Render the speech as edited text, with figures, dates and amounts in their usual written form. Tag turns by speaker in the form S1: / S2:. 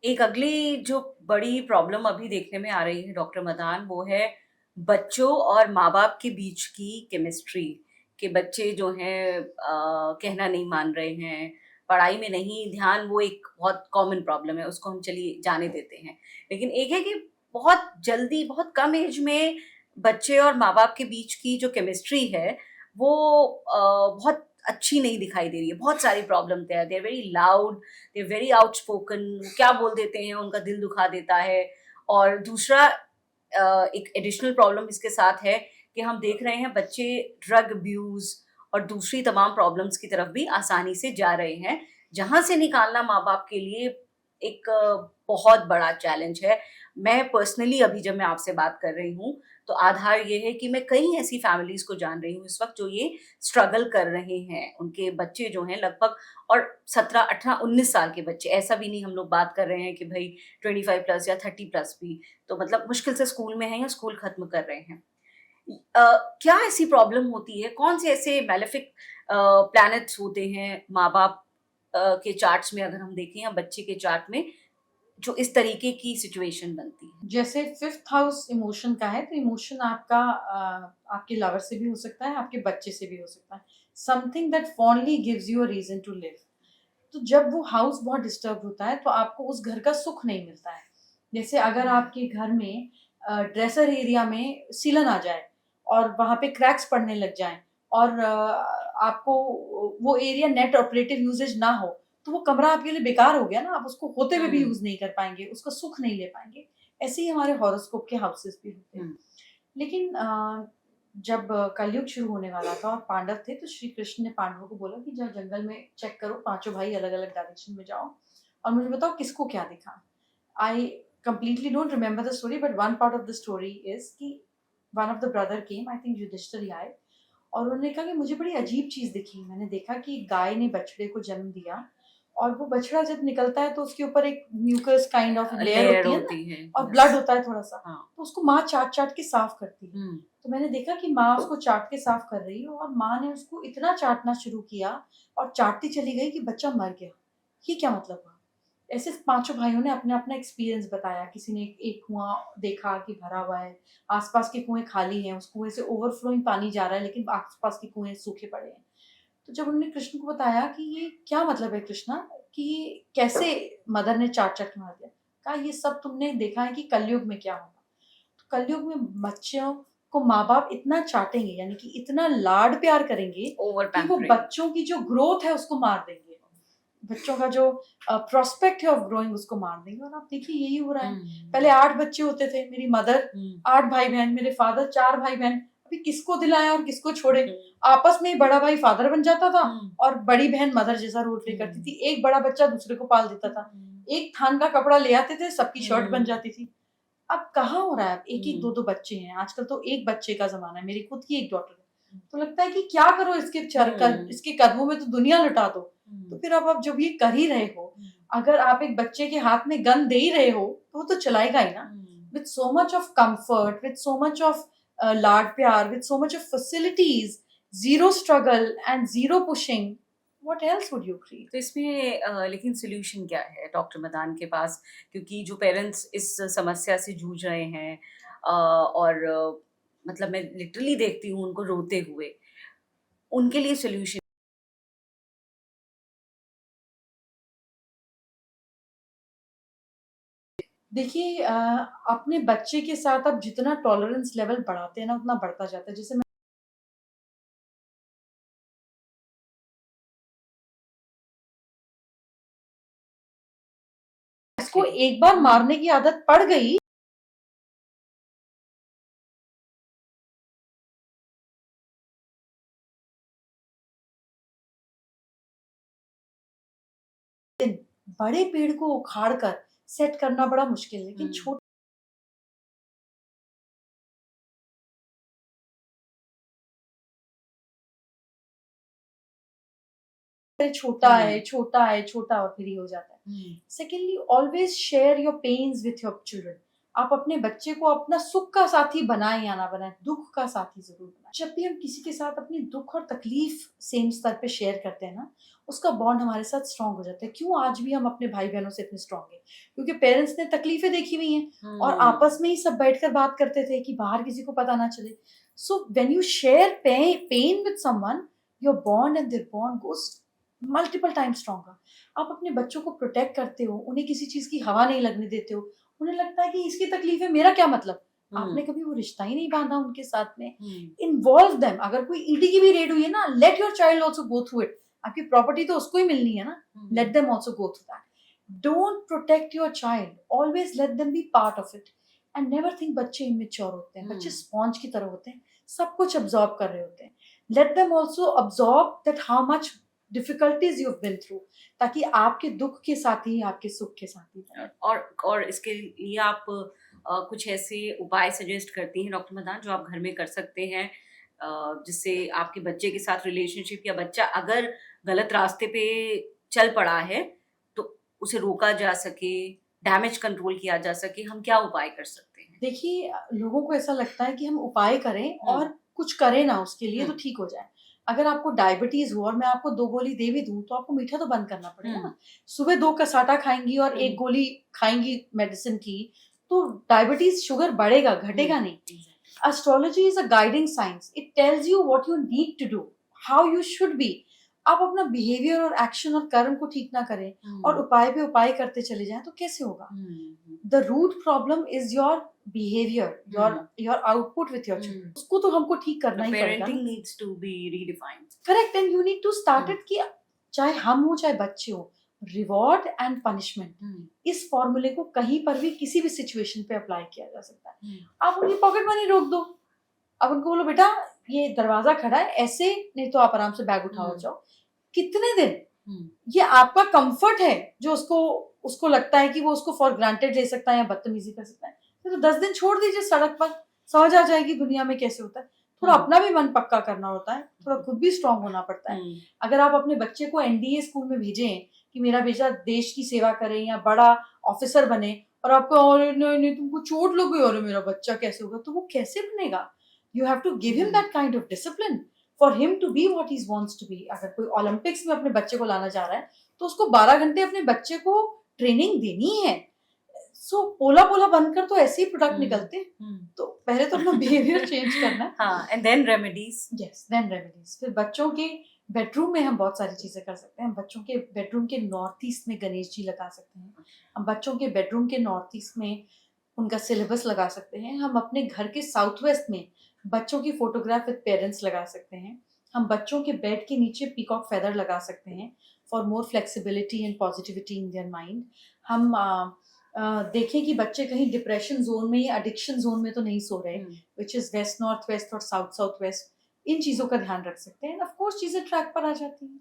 S1: एक अगली जो बड़ी प्रॉब्लम अभी देखने में आ रही है डॉक्टर मदान, वो है बच्चों और माँ-बाप के बीच की केमिस्ट्री। कि बच्चे जो हैं कहना नहीं मान रहे हैं, पढ़ाई में नहीं ध्यान, वो एक बहुत कॉमन प्रॉब्लम है, उसको हम चलिए जाने देते हैं। लेकिन एक है कि बहुत जल्दी, बहुत कम एज में बच्चे और माँ-बाप के बीच की जो केमिस्ट्री है, वो बहुत अच्छी नहीं दिखाई दे रही है। बहुत सारी problem they are very loud, they very outspoken, क्या बोल देते हैं उनका दिल दुखा देता है। और दूसरा एक एडिशनल प्रॉब्लम इसके साथ है कि हम देख रहे हैं बच्चे ड्रग अब्यूज और दूसरी तमाम प्रॉब्लम्स की तरफ भी आसानी से जा रहे हैं, जहां से निकालना माँ बाप के लिए एक बहुत बड़ा चैलेंज है। मैं पर्सनली अभी जब मैं आपसे बात कर रही हूँ, तो आधार ये है कि मैं कई ऐसी फैमिलीज को जान रही हूँ इस वक्त जो ये स्ट्रगल कर रहे हैं। उनके बच्चे जो हैं लगभग, और 17, 18, 19 साल के बच्चे, ऐसा भी नहीं हम लोग बात कर रहे हैं कि भाई 25 प्लस या 30 प्लस भी, तो मतलब मुश्किल से स्कूल में हैं या स्कूल खत्म कर रहे हैं। क्या ऐसी प्रॉब्लम होती है, कौन से ऐसे मैलेफिक प्लैनेट्स होते हैं माँ बाप के चार्ट्स में, अगर हम देखें, या बच्चे के चार्ट में, जो इस तरीके की सिचुएशन बनती है?
S2: जैसे फिफ्थ हाउस इमोशन का है, तो इमोशन आपका आपके लवर से भी हो सकता है, आपके बच्चे से भी हो सकता है। Something that fondly gives you a reason to live. तो जब वो हाउस बहुत डिस्टर्ब होता है तो आपको उस घर का सुख नहीं मिलता है। जैसे अगर आपके घर में ड्रेसर एरिया में सीलन आ जाए और वहां पे क्रैक्स पड़ने लग जाएं, और आपको वो एरिया नेट ऑपरेटिव यूजेज ना हो, तो वो कमरा आपके लिए बेकार हो गया ना, आप उसको होते हुए भी
S1: हम्म।
S2: यूज नहीं कर पाएंगे, उसका सुख नहीं ले पाएंगे। ऐसे ही हमारे हॉरोस्कोप के हाउसेस भी होते हैं।
S1: हम्म।
S2: लेकिन जब कलयुग शुरू होने वाला था और पांडव थे, तो श्री कृष्ण ने पांडवों को बोला कि जाओ जंगल में चेक करो, पांचों भाई अलग अलग डायरेक्शन में जाओ और मुझे बताओ किसको क्या दिखा। आई completely don't remember the story, but one part of the story is कि one of the brother came, I think Yudhishthir ही आए, और उन्होंने कहा कि मुझे बड़ी अजीब चीज दिखी। मैंने देखा कि गाय ने बछड़े को जन्म दिया, और वो बछड़ा जब निकलता है तो उसके ऊपर एक mucus kind of layer
S1: layer
S2: होती है ना,
S1: होती है,
S2: और
S1: यस।
S2: ब्लड होता है थोड़ा सा।
S1: हाँ।
S2: तो उसको माँ चाट चाट के साफ करती है।
S1: हम्म।
S2: तो मैंने देखा कि माँ उसको चाट के साफ कर रही है, और माँ ने उसको इतना चाटना शुरू किया और चाटती चली गई कि बच्चा मर गया। ये क्या मतलब हुआ? ऐसे पांचों भाइयों ने अपना अपना एक्सपीरियंस बताया। किसी ने एक कुआं देखा कि भरा हुआ है, आसपास के कुएं खाली हैं, उस कुएं से ओवरफ्लोइंग पानी जा रहा है, लेकिन आसपास के कुएं सूखे पड़े हैं। तो जब उन्होंने कृष्ण को बताया कि ये क्या मतलब है कृष्णा, कि ये कैसे मदर ने चाट चाट के मार दिया, कहा ये सब तुमने देखा है कि कलयुग में क्या होगा। तो कलयुग में बच्चों को माँ बाप इतना चाटेंगे, यानी कि इतना लाड प्यार करेंगे
S1: ओवर
S2: कि वो
S1: पैम्परिंग।
S2: बच्चों की जो ग्रोथ है उसको मार देंगे, बच्चों का जो प्रोस्पेक्ट है ऑफ ग्रोइंग उसको मार देंगे। और आप देखिए यही हो रहा है। पहले 8 बच्चे होते थे, मेरी मदर 8 भाई बहन, मेरे फादर 4 भाई बहन। अभी किसको दिलाएं और किसको छोड़े? आपस में ही बड़ा भाई फादर बन जाता था और बड़ी बहन मदर जैसा रोल प्ले करती थी। एक बड़ा बच्चा दूसरे को पाल देता था। एक थान का कपड़ा ले आते थे, सबकी शर्ट बन जाती थी। अब कहाँ हो रहा है? एक एक दो दो बच्चे हैं आजकल, तो एक बच्चे का जमाना है। मेरी खुद की एक डॉटर है, तो लगता है कि क्या करो इसके इसके कदमों में तो दुनिया लुटा दो। तो फिर अब आप जब ये कर ही रहे हो, अगर आप एक बच्चे के हाथ में गन दे ही रहे हो, तो वो तो चलाएगा ही ना। With so much of comfort, with so much of लाड प्यार, with so much of facilities, zero struggle and zero pushing, what else would you create?
S1: तो इसमें लेकिन सॉल्यूशन क्या है डॉक्टर मदान के पास? क्योंकि जो पेरेंट्स इस समस्या से जूझ रहे हैं, और मतलब मैं लिटरली देखती हूँ उनको रोते हुए, उनके लिए सॉल्यूशन?
S2: देखिए, अपने बच्चे के साथ आप जितना टॉलरेंस लेवल बढ़ाते हैं ना, उतना बढ़ता जाता है। जैसे मैं इसको
S1: एग्जैक्टली।
S2: एक बार मारने की आदत पड़ गई, बड़े पेड़ को उखाड़ कर सेट करना बड़ा मुश्किल है, लेकिन छोटे छोटा है, छोटा है, छोटा, और फिर ही हो जाता है। Secondly, always share your pains with your children. आप अपने बच्चे को अपना सुख का साथी बनाए या ना बनाए, दुख का साथी जरूर बनाए। जब भी हम किसी के साथ अपनी दुख और तकलीफ सेम स्तर पे शेयर करते हैं ना, उसका बॉन्ड हमारे साथ स्ट्रांग हो जाता है। क्यों आज भी हम अपने भाई बहनों से इतने स्ट्रांग हैं? क्योंकि पेरेंट्स ने तकलीफें देखी हुई हैं और आपस में ही सब बैठकर बात करते थे कि बाहर किसी को पता ना चले। So when you share pain with someone, your bond and their bond goes multiple time stronger. आप अपने बच्चों को प्रोटेक्ट करते हो, उन्हें किसी चीज की हवा नहीं लगने देते हो। उन्हें लगता है कि इसकी तकलीफ है, मेरा क्या मतलब। आपने कभी वो रिश्ता ही नहीं बांधा उनके साथ में। Involve them. अगर कोई ईडी की भी रेड हुई है ना, let your child also go through it. आपकी प्रॉपर्टी तो उसको ही मिलनी है ना, late them also go through that. Don't protect your child, always let them be part of it. And never think बच्चे इमेच्योर होते हैं। बच्चे स्पॉन्ज की तरह होते हैं, सब कुछ अब्सॉर्ब कर रहे होते हैं। Let them also absorb that how much difficulties you have been through, ताकि आपके दुख के साथ ही आपके सुख के साथ ही।
S1: और इसके लिए आप कुछ ऐसे उपाय सजेस्ट करती हैं डॉक्टर मदान जो आप घर में कर सकते हैं, जिससे आपके बच्चे के साथ रिलेशनशिप, या बच्चा अगर गलत रास्ते पे चल पड़ा है तो उसे रोका जा सके, डैमेज कंट्रोल किया जा सके, हम क्या उपाय कर सकते हैं?
S2: देखिए, लोगों को ऐसा लगता है कि हम उपाय करें और कुछ करें ना उसके लिए तो ठीक हो जाए। अगर आपको डायबिटीज हो और मैं आपको 2 गोली दे भी दूं तो आपको मीठा तो बंद करना पड़ेगा ना। सुबह 2 कसाटा खाएंगी और 1 गोली खाएंगी मेडिसिन की, तो डायबिटीज शुगर बढ़ेगा, घटेगा नहीं। Astrology is a guiding science. It tells you what you need to do, how you should be. आप अपना बिहेवियर और एक्शन और कर्म को ठीक ना करें और उपाय पे उपाय करते चले जाएं तो कैसे होगा। The root problem is your behaviour, your output with your children. उसको तो हमको ठीक करना ही पड़ेगा।
S1: Parenting needs to be redefined.
S2: Correct, and you need to start it कि चाहे हम हो चाहे बच्चे हो, रिवॉर्ड एंड पनिशमेंट, इस फॉर्मूले को कहीं पर भी किसी भी सिचुएशन पे अप्लाई किया जा सकता है। आप उनकी पॉकेट मनी रोक दो। अब उनको बोलो बेटा ये दरवाजा खड़ा है ऐसे, नहीं तो आप आराम से बैग उठाओ जाओ। कितने दिन? ये आपका कंफर्ट है जो उसको लगता है कि वो उसको फॉर ग्रांटेड ले सकता है या बदतमीजी कर सकता है। तो 10 दिन छोड़ दीजिए सड़क पर, समझ आ जाएगी दुनिया में कैसे होता है। थोड़ा अपना भी मन पक्का करना होता है, थोड़ा खुद भी स्ट्रांग होना पड़ता है। अगर आप अपने बच्चे को एनडीए स्कूल में भेजें कि मेरा बेटा देश की सेवा करे या बड़ा ऑफिसर बने, और आपको और नहीं तुमको चोट लग गई और मेरा बच्चा कैसे होगा, तो वो कैसे बनेगा। You have to give him that kind of discipline for him to be what he wants to be. अगर कोई ओलंपिक्स में अपने बच्चे को लाना चाह रहा है तो उसको 12 घंटे अपने बच्चे को ट्रेनिंग देनी है। सो पोला पोला बनकर तो ऐसे ही प्रोडक्ट निकलते। तो पहले तो अपना बिहेवियर चेंज करना है।
S1: हाँ, and then remedies.
S2: Yes, then remedies. फिर बच्चों के बेडरूम में हम बहुत सारी चीजें कर सकते हैं। बच्चों के बेडरूम के नॉर्थ ईस्ट में गणेश जी लगा सकते हैं। हम बच्चों के बेडरूम के नॉर्थ ईस्ट में उनका सिलेबस लगा सकते हैं। हम अपने घर के साउथ वेस्ट में बच्चों की फोटोग्राफ विद पेरेंट्स लगा सकते हैं। हम बच्चों के बेड के नीचे पीकॉक फेदर लगा सकते हैं for more flexibility and positivity in their mind. हम देखें कि बच्चे कहीं डिप्रेशन जोन में या एडिक्शन जोन में तो नहीं सो रहे, which is west north west और साउथ साउथ वेस्ट। इन चीजों का ध्यान रख सकते हैं। ऑफ कोर्स चीजें ट्रैक पर आ जाती हैं।